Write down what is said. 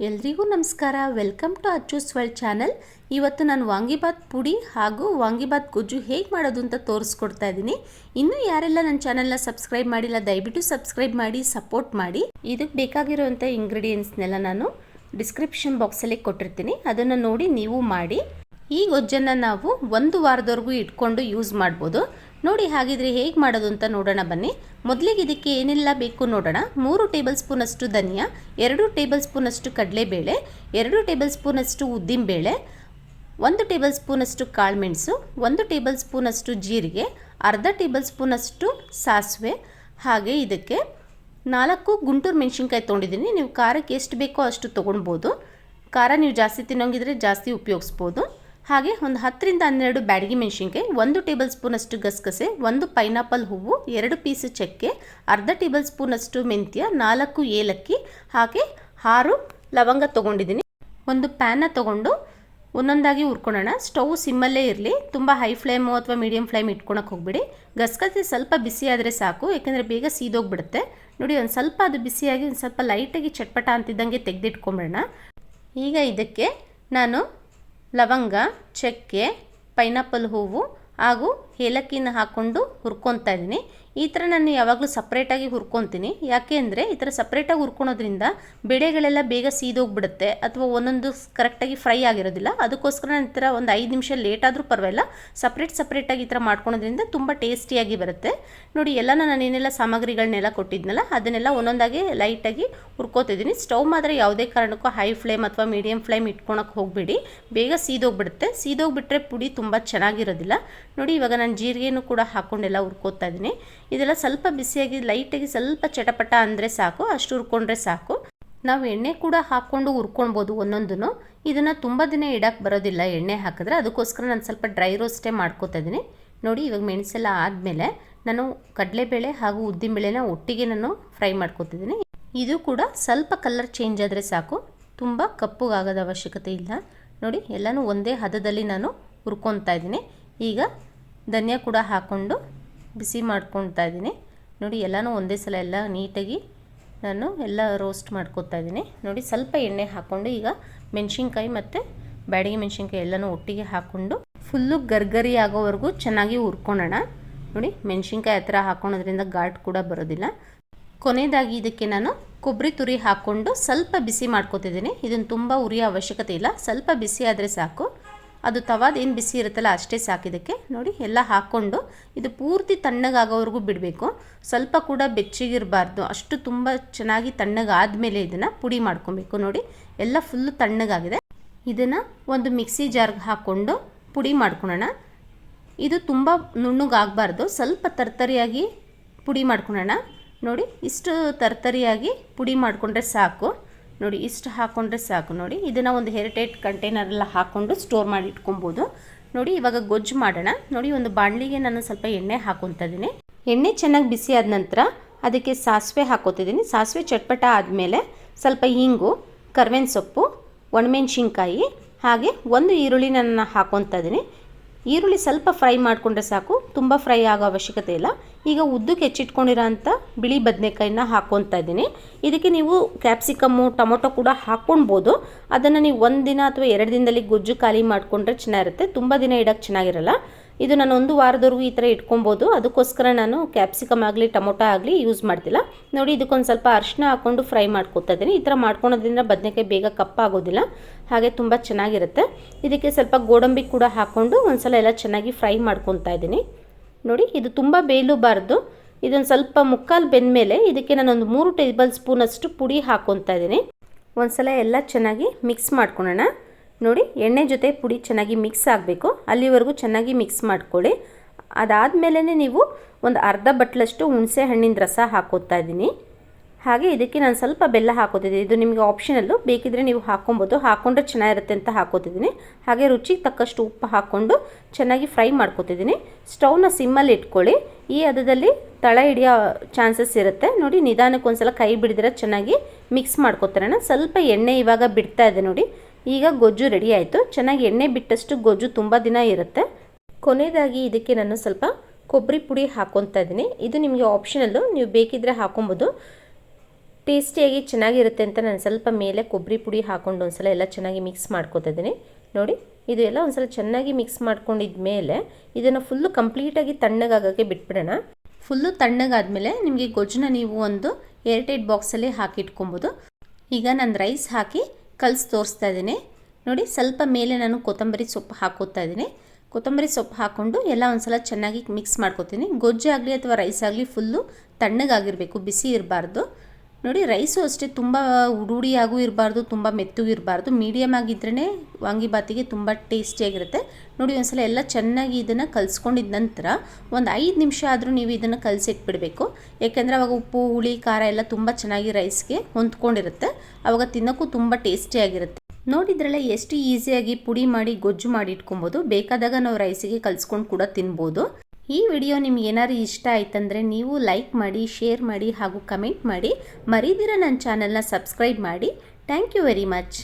ಎಲ್ರಿಗೂ ನಮಸ್ಕಾರ. Welcome to Acchu's world channel. ಇವತ್ತು ನಾನು ವಾಂಗಿಬಾತ್ ಪುಡಿ ಹಾಗೂ ವಾಂಗಿಬಾತ್ ಗೊಜ್ಜು ಹೇಗೆ ಮಾಡೋದು ಅಂತ ತೋರಿಸ್ಕೊಡ್ತಾ ಇದ್ದೀನಿ. ಇನ್ನೂ ಯಾರೆಲ್ಲ ನನ್ನ ಚಾನಲ್ನ ಸಬ್ಸ್ಕ್ರೈಬ್ ಮಾಡಿಲ್ಲ ದಯವಿಟ್ಟು ಸಬ್ಸ್ಕ್ರೈಬ್ ಮಾಡಿ ಸಪೋರ್ಟ್ ಮಾಡಿ. ಇದಕ್ಕೆ ಬೇಕಾಗಿರುವಂಥ ಇಂಗ್ರೀಡಿಯೆಂಟ್ಸ್ನೆಲ್ಲ ನಾನು ಡಿಸ್ಕ್ರಿಪ್ಷನ್ ಬಾಕ್ಸಲ್ಲಿ ಕೊಟ್ಟಿರ್ತೀನಿ, ಅದನ್ನು ನೋಡಿ ನೀವು ಮಾಡಿ. ಈ ಗೊಜ್ಜನ್ನು ನಾವು 1 ವಾರದವರೆಗೂ ಇಟ್ಕೊಂಡು ಯೂಸ್ ಮಾಡ್ಬೋದು. ನೋಡಿ ಹಾಗಿದ್ರೆ ಹೇಗೆ ಮಾಡೋದು ಅಂತ ನೋಡೋಣ ಬನ್ನಿ. ಮೊದಲಿಗೆ ಇದಕ್ಕೆ ಏನೆಲ್ಲ ಬೇಕು ನೋಡೋಣ. 3 ಟೇಬಲ್ ಸ್ಪೂನಷ್ಟು ಧನಿಯಾ, 2 ಟೇಬಲ್ ಸ್ಪೂನಷ್ಟು ಕಡಲೆಬೇಳೆ, 2 ಟೇಬಲ್ ಸ್ಪೂನಷ್ಟು ಉದ್ದಿನಬೇಳೆ, 1 ಟೇಬಲ್ ಸ್ಪೂನಷ್ಟು ಕಾಳುಮೆಣಸು, 1 ಟೇಬಲ್ ಸ್ಪೂನಷ್ಟು ಜೀರಿಗೆ, ಅರ್ಧ ಟೇಬಲ್ ಸ್ಪೂನಷ್ಟು ಸಾಸಿವೆ, ಹಾಗೆ ಇದಕ್ಕೆ 4 ಗುಂಟೂರು ಮೆಣಸಿನ್ಕಾಯಿ ತೊಗೊಂಡಿದ್ದೀನಿ. ನೀವು ಖಾರಕ್ಕೆ ಎಷ್ಟು ಬೇಕೋ ಅಷ್ಟು ತೊಗೊಳ್ಬೋದು. ಖಾರ ನೀವು ಜಾಸ್ತಿ ತಿನ್ನೋಂಗಿದ್ರೆ ಜಾಸ್ತಿ ಉಪಯೋಗಿಸ್ಬೋದು. ಹಾಗೆ ಒಂದು 10 ರಿಂದ 12 ಬ್ಯಾಡಗಿ ಮೆಣಸಿನ್ಕಾಯಿ, 1 ಟೇಬಲ್ ಸ್ಪೂನಷ್ಟು ಗಸಗಸೆ, 1 ಪೈನಾಪಲ್ ಹೂವು, 2 ಪೀಸ್ ಚಕ್ಕೆ, ಅರ್ಧ ಟೇಬಲ್ ಸ್ಪೂನಷ್ಟು ಮೆಂತ್ಯ, 4 ಏಲಕ್ಕಿ, ಹಾಗೆ 6 ಲವಂಗ ತೊಗೊಂಡಿದ್ದೀನಿ. ಒಂದು ಪ್ಯಾನ ತೊಗೊಂಡು ಒಂದೊಂದಾಗಿ ಹುರ್ಕೊಳ್ಳೋಣ. ಸ್ಟವ್ ಸಿಮ್ಮಲ್ಲೇ ಇರಲಿ, ತುಂಬ ಹೈ ಫ್ಲೇಮು ಅಥವಾ ಮೀಡಿಯಮ್ ಫ್ಲೇಮ್ ಇಟ್ಕೊಳಕ್ಕೆ ಹೋಗ್ಬಿಡಿ. ಗಸಗಸೆ ಸ್ವಲ್ಪ ಬಿಸಿ ಆದರೆ ಸಾಕು, ಯಾಕೆಂದರೆ ಬೇಗ ಸೀದೋಗ್ಬಿಡುತ್ತೆ. ನೋಡಿ ಒಂದು ಸ್ವಲ್ಪ ಅದು ಬಿಸಿಯಾಗಿ ಒಂದು ಸ್ವಲ್ಪ ಲೈಟಾಗಿ ಚಟ್ಪಟ ಅಂತಿದ್ದಂಗೆ ತೆಗೆದಿಟ್ಕೊಂಬಿಡೋಣ. ಈಗ ಇದಕ್ಕೆ ನಾನು ಲವಂಗ, ಚಕ್ಕೆ, ಪೈನಾಪಲ್ ಹೂವು ಹಾಗೂ ಏಲಕ್ಕಿನ ಹಾಕ್ಕೊಂಡು ಹುರ್ಕೊತಾ ಇದ್ದೀನಿ. ಈ ಥರ ನಾನು ಯಾವಾಗಲೂ ಸಪ್ರೇಟಾಗಿ ಹುರ್ಕೊತೀನಿ. ಯಾಕೆ ಅಂದರೆ ಈ ಥರ ಸಪ್ರೇಟಾಗಿ ಹುರ್ಕೊಳೋದ್ರಿಂದ ಬೇಳೆಗಳೆಲ್ಲ ಬೇಗ ಸೀದೋಗ್ಬಿಡುತ್ತೆ ಅಥವಾ ಒಂದೊಂದು ಕರೆಕ್ಟಾಗಿ ಫ್ರೈ ಆಗಿರೋದಿಲ್ಲ. ಅದಕ್ಕೋಸ್ಕರ ನಾನು ಈ ಥರ ಒಂದು 5 ನಿಮಿಷ ಲೇಟ್ ಆದರೂ ಪರವಾಗಿಲ್ಲ, ಸಪ್ರೇಟಾಗಿ ಈ ಥರ ಮಾಡ್ಕೊಳೋದ್ರಿಂದ ತುಂಬ ಟೇಸ್ಟಿಯಾಗಿ ಬರುತ್ತೆ. ನೋಡಿ ಎಲ್ಲನೂ ನಾನು ಏನೆಲ್ಲ ಸಾಮಗ್ರಿಗಳನ್ನೆಲ್ಲ ಕೊಟ್ಟಿದ್ನಲ್ಲ ಅದನ್ನೆಲ್ಲ ಒಂದೊಂದಾಗಿ ಲೈಟಾಗಿ ಹುರ್ಕೋತಿದ್ದೀನಿ. ಸ್ಟವ್ ಮಾತ್ರ ಯಾವುದೇ ಕಾರಣಕ್ಕೂ ಹೈ ಫ್ಲೇಮ್ ಅಥವಾ ಮೀಡಿಯಮ್ ಫ್ಲೇಮ್ ಇಟ್ಕೊಳಕ್ಕೆ ಹೋಗಬೇಡಿ, ಬೇಗ ಸೀದೋಗ್ಬಿಡುತ್ತೆ. ಸೀದೋಗ್ಬಿಟ್ರೆ ಪುಡಿ ತುಂಬ ಚೆನ್ನಾಗಿರೋದಿಲ್ಲ. ನೋಡಿ ಇವಾಗ ನಾನು ಜೀರಿಗೆನೂ ಕೂಡ ಹಾಕ್ಕೊಂಡೆಲ್ಲ ಹುರ್ಕೋತಾ ಇದ್ದೀನಿ. ಇದೆಲ್ಲ ಸ್ವಲ್ಪ ಬಿಸಿಯಾಗಿ ಲೈಟಾಗಿ ಸ್ವಲ್ಪ ಚಟಪಟ ಅಂದರೆ ಸಾಕು, ಅಷ್ಟು ಹುರ್ಕೊಂಡ್ರೆ ಸಾಕು. ನಾವು ಎಣ್ಣೆ ಕೂಡ ಹಾಕ್ಕೊಂಡು ಹುರ್ಕೊಳ್ಬೋದು ಒಂದೊಂದನ್ನು. ಇದನ್ನು ತುಂಬ ದಿನ ಇಡಕ್ಕೆ ಬರೋದಿಲ್ಲ ಎಣ್ಣೆ ಹಾಕಿದ್ರೆ, ಅದಕ್ಕೋಸ್ಕರ ನಾನು ಸ್ವಲ್ಪ ಡ್ರೈ ರೋಸ್ಟೇ ಮಾಡ್ಕೋತಾ ಇದ್ದೀನಿ. ನೋಡಿ ಇವಾಗ ಮೆಣಸೆಲ್ಲ ಆದಮೇಲೆ ನಾನು ಕಡಲೆಬೇಳೆ ಹಾಗೂ ಉದ್ದಿನಬೇಳೆನ ಒಟ್ಟಿಗೆ ನಾನು ಫ್ರೈ ಮಾಡ್ಕೋತಿದ್ದೀನಿ. ಇದು ಕೂಡ ಸ್ವಲ್ಪ ಕಲರ್ ಚೇಂಜ್ ಆದರೆ ಸಾಕು, ತುಂಬ ಕಪ್ಪುಗಾಗೋದ ಅವಶ್ಯಕತೆ ಇಲ್ಲ. ನೋಡಿ ಎಲ್ಲನೂ ಒಂದೇ ಹದದಲ್ಲಿ ನಾನು ಹುರ್ಕೊತಾ ಇದ್ದೀನಿ. ಈಗ ಧನಿಯಾ ಕೂಡ ಹಾಕ್ಕೊಂಡು ಬಿಸಿ ಮಾಡ್ಕೊತಾ ಇದ್ದೀನಿ. ನೋಡಿ ಎಲ್ಲನೂ ಒಂದೇ ಸಲ ಎಲ್ಲ ನೀಟಾಗಿ ನಾನು ಎಲ್ಲ ರೋಸ್ಟ್ ಮಾಡ್ಕೊತಾ ಇದ್ದೀನಿ. ನೋಡಿ ಸ್ವಲ್ಪ ಎಣ್ಣೆ ಹಾಕ್ಕೊಂಡು ಈಗ ಮೆಣಸಿನ್ಕಾಯಿ ಮತ್ತು ಬ್ಯಾಡಗಿ ಮೆಣಸಿನ್ಕಾಯಿ ಎಲ್ಲನೂ ಒಟ್ಟಿಗೆ ಹಾಕ್ಕೊಂಡು ಫುಲ್ಲು ಗರ್ಗರಿ ಆಗೋವರೆಗೂ ಚೆನ್ನಾಗಿ ಹುರ್ಕೊಳ್ಳೋಣ. ನೋಡಿ ಮೆಣಸಿನ್ಕಾಯಿ ಆ ಥರ ಹಾಕ್ಕೊಳೋದ್ರಿಂದ ಘಾಟ್ ಕೂಡ ಬರೋದಿಲ್ಲ. ಕೊನೆಯದಾಗಿ ಇದಕ್ಕೆ ನಾನು ಕೊಬ್ಬರಿ ತುರಿ ಹಾಕ್ಕೊಂಡು ಸ್ವಲ್ಪ ಬಿಸಿ ಮಾಡ್ಕೊತಿದ್ದೀನಿ. ಇದನ್ನು ತುಂಬ ಉರಿಯೋ ಅವಶ್ಯಕತೆ ಇಲ್ಲ, ಸ್ವಲ್ಪ ಬಿಸಿ ಆದರೆ ಸಾಕು. ಅದು ತವಾದೇನು ಬಿಸಿ ಇರುತ್ತಲ್ಲ ಅಷ್ಟೇ ಸಾಕಿದಕ್ಕೆ. ನೋಡಿ ಎಲ್ಲ ಹಾಕ್ಕೊಂಡು ಇದು ಪೂರ್ತಿ ತಣ್ಣಗಾಗೋವರೆಗೂ ಬಿಡಬೇಕು, ಸ್ವಲ್ಪ ಕೂಡ ಬೆಚ್ಚಗಿರಬಾರ್ದು. ಅಷ್ಟು ತುಂಬ ಚೆನ್ನಾಗಿ ತಣ್ಣಗಾದಮೇಲೆ ಇದನ್ನು ಪುಡಿ ಮಾಡ್ಕೊಬೇಕು. ನೋಡಿ ಎಲ್ಲ ಫುಲ್ಲು ತಣ್ಣಗಾಗಿದೆ. ಇದನ್ನು ಒಂದು ಮಿಕ್ಸಿ ಜಾರ್ಗೆ ಹಾಕ್ಕೊಂಡು ಪುಡಿ ಮಾಡ್ಕೊಳ್ಳೋಣ. ಇದು ತುಂಬ ನುಣ್ಣಗಾಗಬಾರ್ದು, ಸ್ವಲ್ಪ ತರ್ತರಿಯಾಗಿ ಪುಡಿ ಮಾಡ್ಕೊಳ್ಳೋಣ. ನೋಡಿ ಇಷ್ಟು ತರ್ತರಿಯಾಗಿ ಪುಡಿ ಮಾಡಿಕೊಂಡ್ರೆ ಸಾಕು. ನೋಡಿ ಇಷ್ಟು ಹಾಕ್ಕೊಂಡ್ರೆ ಸಾಕು. ನೋಡಿ ಇದನ್ನು ಒಂದು ಏರ್ಟೈಟ್ ಕಂಟೈನರೆಲ್ಲ ಹಾಕ್ಕೊಂಡು ಸ್ಟೋರ್ ಮಾಡಿ ಇಟ್ಕೊಬೋದು. ನೋಡಿ ಇವಾಗ ಗೊಜ್ಜು ಮಾಡೋಣ. ನೋಡಿ ಒಂದು ಬಾಣಲಿಗೆ ನಾನು ಸ್ವಲ್ಪ ಎಣ್ಣೆ ಹಾಕ್ಕೊತಾ ಇದ್ದೀನಿ. ಎಣ್ಣೆ ಚೆನ್ನಾಗಿ ಬಿಸಿ ಆದ ನಂತರ ಅದಕ್ಕೆ ಸಾಸಿವೆ ಹಾಕ್ಕೋತಿದ್ದೀನಿ. ಸಾಸಿವೆ ಚಟ್ಪಟ ಆದಮೇಲೆ ಸ್ವಲ್ಪ ಹಿಂಗು, ಕರ್ಬೇವಿನ ಸೊಪ್ಪು, ಒಣಮೆಣ್ಸಿನ್ಕಾಯಿ, ಹಾಗೆ ಒಂದು ಈರುಳ್ಳಿ ನಾನು ಹಾಕ್ಕೊತಾ ಇದ್ದೀನಿ. ಈರುಳ್ಳಿ ಸ್ವಲ್ಪ ಫ್ರೈ ಮಾಡಿಕೊಂಡ್ರೆ ಸಾಕು, ತುಂಬ ಫ್ರೈ ಆಗೋ ಅವಶ್ಯಕತೆ ಇಲ್ಲ. ಈಗ ಉದ್ದಕ್ಕೆ ಹೆಚ್ಚಿಟ್ಕೊಂಡಿರೋ ಅಂಥ ಬಿಳಿ ಬದನೆಕಾಯಿನ ಹಾಕ್ಕೊತಾ ಇದ್ದೀನಿ. ಇದಕ್ಕೆ ನೀವು ಕ್ಯಾಪ್ಸಿಕಮ್ಮು, ಟೊಮೊಟೊ ಕೂಡ ಹಾಕ್ಕೊಳ್ಬೋದು. ಅದನ್ನು ನೀವು 1 ದಿನ ಅಥವಾ 2 ದಿನದಲ್ಲಿ ಗೊಜ್ಜು ಖಾಲಿ ಮಾಡಿಕೊಂಡ್ರೆ ಚೆನ್ನಾಗಿರುತ್ತೆ, ತುಂಬ ದಿನ ಇಡೋಕ್ಕೆ ಚೆನ್ನಾಗಿರಲ್ಲ. ಇದು ನಾನು 1 ವಾರದವರೆಗೂ ಈ ಥರ ಇಟ್ಕೊಬೋದು. ಅದಕ್ಕೋಸ್ಕರ ನಾನು ಕ್ಯಾಪ್ಸಿಕಮ್ ಆಗಲಿ ಟೊಮೊಟೊ ಆಗಲಿ ಯೂಸ್ ಮಾಡ್ತಿಲ್ಲ. ನೋಡಿ ಇದಕ್ಕೊಂದು ಸ್ವಲ್ಪ ಅರಿಶಿನ ಹಾಕ್ಕೊಂಡು ಫ್ರೈ ಮಾಡ್ಕೊತಾ ಇದ್ದೀನಿ. ಈ ಥರ ಮಾಡ್ಕೊಳೋದ್ರಿಂದ ಬದನೆಕಾಯಿ ಬೇಗ ಕಪ್ಪಾಗೋದಿಲ್ಲ, ಹಾಗೆ ತುಂಬ ಚೆನ್ನಾಗಿರುತ್ತೆ. ಇದಕ್ಕೆ ಸ್ವಲ್ಪ ಗೋಡಂಬಿ ಕೂಡ ಹಾಕ್ಕೊಂಡು ಒಂದ್ಸಲ ಎಲ್ಲ ಚೆನ್ನಾಗಿ ಫ್ರೈ ಮಾಡ್ಕೊತಾ ಇದ್ದೀನಿ. ನೋಡಿ ಇದು ತುಂಬ ಬೇಯಲೂಬಾರ್ದು. ಇದೊಂದು ಸ್ವಲ್ಪ ಮುಕ್ಕಾಲು ಬೆಂದಮೇಲೆ ಇದಕ್ಕೆ ನಾನೊಂದು 3 ಟೇಬಲ್ ಸ್ಪೂನಷ್ಟು ಪುಡಿ ಹಾಕ್ಕೊತಾ ಇದ್ದೀನಿ. ಒಂದ್ಸಲ ಎಲ್ಲ ಚೆನ್ನಾಗಿ ಮಿಕ್ಸ್ ಮಾಡ್ಕೊಳ್ಳೋಣ. ನೋಡಿ ಎಣ್ಣೆ ಜೊತೆ ಪುಡಿ ಚೆನ್ನಾಗಿ ಮಿಕ್ಸ್ ಆಗಬೇಕು, ಅಲ್ಲಿವರೆಗೂ ಚೆನ್ನಾಗಿ ಮಿಕ್ಸ್ ಮಾಡ್ಕೊಳ್ಳಿ. ಅದಾದಮೇಲೆ ನೀವು ಒಂದು ಅರ್ಧ ಬಟ್ಲಷ್ಟು ಹುಣಸೆ ಹಣ್ಣಿನ ರಸ ಹಾಕ್ಕೊತಾ ಇದ್ದೀನಿ. ಹಾಗೆ ಇದಕ್ಕೆ ನಾನು ಸ್ವಲ್ಪ ಬೆಲ್ಲ ಹಾಕೋತಿದ್ದೀನಿ. ಇದು ನಿಮಗೆ ಆಪ್ಷನಲ್ಲು, ಬೇಕಿದ್ರೆ ನೀವು ಹಾಕ್ಕೊಬೋದು, ಹಾಕ್ಕೊಂಡ್ರೆ ಚೆನ್ನಾಗಿರುತ್ತೆ ಅಂತ ಹಾಕೋತಿದ್ದೀನಿ. ಹಾಗೆ ರುಚಿಗೆ ತಕ್ಕಷ್ಟು ಉಪ್ಪು ಹಾಕ್ಕೊಂಡು ಚೆನ್ನಾಗಿ ಫ್ರೈ ಮಾಡ್ಕೊತಿದ್ದೀನಿ. ಸ್ಟವ್ನ ಸಿಮ್ಮಲ್ಲಿ ಇಟ್ಕೊಳ್ಳಿ, ಈ ಹದದಲ್ಲಿ ತಳ ಹಿಡಿಯೋ ಚಾನ್ಸಸ್ ಇರುತ್ತೆ. ನೋಡಿ ನಿಧಾನಕ್ಕೆ ಒಂದ್ಸಲ ಕೈ ಬಿಡಿದ್ರೆ ಚೆನ್ನಾಗಿ ಮಿಕ್ಸ್ ಮಾಡ್ಕೊತಾರೋಣ. ಸ್ವಲ್ಪ ಎಣ್ಣೆ ಇವಾಗ ಬಿಡ್ತಾ ಇದೆ. ನೋಡಿ ಈಗ ಗೊಜ್ಜು ರೆಡಿ ಆಯಿತು. ಚೆನ್ನಾಗಿ ಎಣ್ಣೆ ಬಿಟ್ಟಷ್ಟು ಗೊಜ್ಜು ತುಂಬ ದಿನ ಇರುತ್ತೆ. ಕೊನೆಯದಾಗಿ ಇದಕ್ಕೆ ನಾನು ಸ್ವಲ್ಪ ಕೊಬ್ಬರಿ ಪುಡಿ ಹಾಕ್ಕೊತಾ ಇದ್ದೀನಿ. ಇದು ನಿಮಗೆ ಆಪ್ಷನಲ್ಲು, ನೀವು ಬೇಕಿದ್ದರೆ ಹಾಕ್ಕೊಬೋದು. ಟೇಸ್ಟಿಯಾಗಿ ಚೆನ್ನಾಗಿರುತ್ತೆ ಅಂತ ನಾನು ಸ್ವಲ್ಪ ಮೇಲೆ ಕೊಬ್ಬರಿ ಪುಡಿ ಹಾಕ್ಕೊಂಡು ಒಂದ್ಸಲ ಎಲ್ಲ ಚೆನ್ನಾಗಿ ಮಿಕ್ಸ್ ಮಾಡ್ಕೊತಾ ಇದ್ದೀನಿ. ನೋಡಿ ಇದು ಎಲ್ಲ ಒಂದ್ಸಲ ಚೆನ್ನಾಗಿ ಮಿಕ್ಸ್ ಮಾಡ್ಕೊಂಡಿದ್ಮೇಲೆ ಇದನ್ನು ಫುಲ್ಲು ಕಂಪ್ಲೀಟಾಗಿ ತಣ್ಣಗಾಗೋಕ್ಕೆ ಬಿಟ್ಬಿಡೋಣ. ಫುಲ್ಲು ತಣ್ಣಗಾದ್ಮೇಲೆ ನಿಮಗೆ ಗೊಜ್ಜನ್ನ ನೀವು ಒಂದು ಏರ್ಟೈಟ್ ಬಾಕ್ಸಲ್ಲಿ ಹಾಕಿಟ್ಕೊಬೋದು. ಈಗ ನಾನು ರೈಸ್ ಹಾಕಿ ಕಲಸಿ ತೋರಿಸ್ತಾ ಇದ್ದೀನಿ. ನೋಡಿ ಸ್ವಲ್ಪ ಮೇಲೆ ನಾನು ಕೊತ್ತಂಬರಿ ಸೊಪ್ಪು ಹಾಕೋತಾ ಇದ್ದೀನಿ. ಕೊತ್ತಂಬರಿ ಸೊಪ್ಪು ಹಾಕ್ಕೊಂಡು ಎಲ್ಲ ಒಂದ್ಸಲ ಚೆನ್ನಾಗಿ ಮಿಕ್ಸ್ ಮಾಡ್ಕೊತೀನಿ. ಗೊಜ್ಜಾಗಲಿ ಅಥವಾ ರೈಸ್ ಆಗಲಿ ಫುಲ್ಲು ತಣ್ಣಗಾಗಿರಬೇಕು, ಬಿಸಿ ಇರಬಾರ್ದು. ನೋಡಿ ರೈಸು ಅಷ್ಟೇ ತುಂಬ ಉಡುಡಿಯಾಗೂ ಇರಬಾರ್ದು, ತುಂಬ ಮೆತ್ತಗೂ ಇರಬಾರ್ದು, ಮೀಡಿಯಮ್ ಆಗಿದ್ರೇ ವಾಂಗಿಬಾತಿಗೆ ತುಂಬ ಟೇಸ್ಟಿಯಾಗಿರುತ್ತೆ. ನೋಡಿ ಒಂದ್ಸಲ ಎಲ್ಲ ಚೆನ್ನಾಗಿ ಇದನ್ನು ಕಲಿಸ್ಕೊಂಡಿದ್ದ ನಂತರ ಒಂದು 5 ನಿಮಿಷ ಆದರೂ ನೀವು ಇದನ್ನು ಕಲಸಿಟ್ಬಿಡಬೇಕು. ಯಾಕೆಂದರೆ ಅವಾಗ ಉಪ್ಪು ಹುಳಿ ಖಾರ ಎಲ್ಲ ತುಂಬ ಚೆನ್ನಾಗಿ ರೈಸ್ಗೆ ಹೊಂದ್ಕೊಂಡಿರುತ್ತೆ. ಆವಾಗ ತಿನ್ನೋಕ್ಕೂ ತುಂಬ ಟೇಸ್ಟಿಯಾಗಿರುತ್ತೆ. ನೋಡಿದ್ರಲ್ಲ ಎಷ್ಟು ಈಸಿಯಾಗಿ ಪುಡಿ ಮಾಡಿ ಗೊಜ್ಜು ಮಾಡಿ ಇಟ್ಕೊಬೋದು. ಬೇಕಾದಾಗ ನಾವು ರೈಸಿಗೆ ಕಲಿಸ್ಕೊಂಡು ಕೂಡ ತಿನ್ಬೋದು. ಈ ವಿಡಿಯೋ ನಿಮ್ಗೆ ಏನಾದ್ರು ಇಷ್ಟ ಆಯ್ತಂದರೆ ನೀವು ಲೈಕ್ ಮಾಡಿ, ಶೇರ್ ಮಾಡಿ ಹಾಗೂ ಕಮೆಂಟ್ ಮಾಡಿ. ಮರಿದಿರ ನನ್ನ ಚಾನಲ್ನ ಸಬ್ಸ್ಕ್ರೈಬ್ ಮಾಡಿ. Thank you very much.